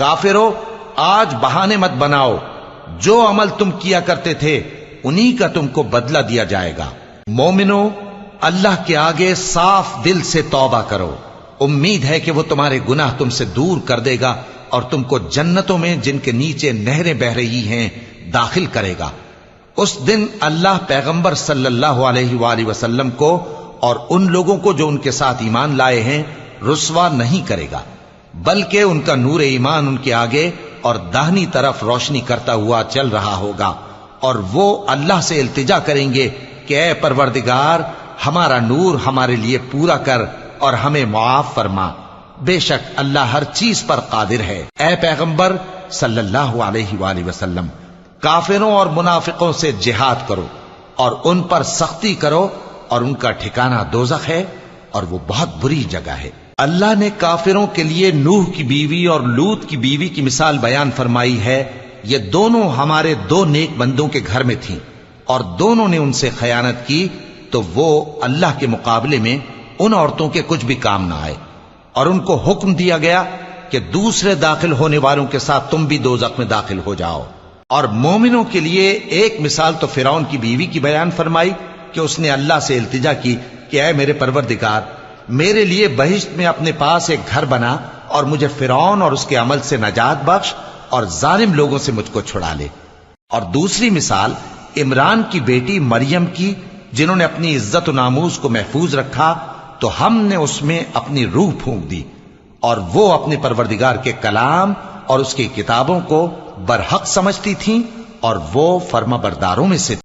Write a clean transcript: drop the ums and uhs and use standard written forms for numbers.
کافرو آج بہانے مت بناؤ، جو عمل تم کیا کرتے تھے انہی کا تم کو بدلہ دیا جائے گا۔ مومنو اللہ کے آگے صاف دل سے توبہ کرو، امید ہے کہ وہ تمہارے گناہ تم سے دور کر دے گا اور تم کو جنتوں میں جن کے نیچے نہریں بہ رہی ہیں داخل کرے گا۔ اس دن اللہ پیغمبر صلی اللہ علیہ وآلہ وسلم کو اور ان لوگوں کو جو ان کے ساتھ ایمان لائے ہیں رسوا نہیں کرے گا، بلکہ ان کا نور ایمان ان کے آگے اور داہنی طرف روشنی کرتا ہوا چل رہا ہوگا، اور وہ اللہ سے التجا کریں گے کہ اے پروردگار ہمارا نور ہمارے لیے پورا کر اور ہمیں معاف فرما، بے شک اللہ ہر چیز پر قادر ہے۔ اے پیغمبر صلی اللہ علیہ وآلہ وسلم کافروں اور منافقوں سے جہاد کرو اور ان پر سختی کرو، اور ان کا ٹھکانہ دوزخ ہے اور وہ بہت بری جگہ ہے۔ اللہ نے کافروں کے لیے نوح کی بیوی اور لوط کی بیوی کی مثال بیان فرمائی ہے۔ یہ دونوں ہمارے دو نیک بندوں کے گھر میں تھیں اور دونوں نے ان سے خیانت کی، تو وہ اللہ کے مقابلے میں ان عورتوں کے کچھ بھی کام نہ آئے، اور ان کو حکم دیا گیا کہ دوسرے داخل ہونے والوں کے ساتھ تم بھی دوزخ میں داخل ہو جاؤ۔ اور مومنوں کے لیے ایک مثال تو فرعون کی بیوی کی بیان فرمائی کہ اس نے اللہ سے التجا کی کہ اے میرے پروردگار میرے لیے بہشت میں اپنے پاس ایک گھر بنا اور مجھے فرعون اور اس کے عمل سے نجات بخش اور ظالم لوگوں سے مجھ کو چھڑا لے۔ اور دوسری مثال عمران کی بیٹی مریم کی، جنہوں نے اپنی عزت و ناموس کو محفوظ رکھا تو ہم نے اس میں اپنی روح پھونک دی، اور وہ اپنے پروردگار کے کلام اور اس کی کتابوں کو برحق سمجھتی تھیں اور وہ فرما برداروں میں سے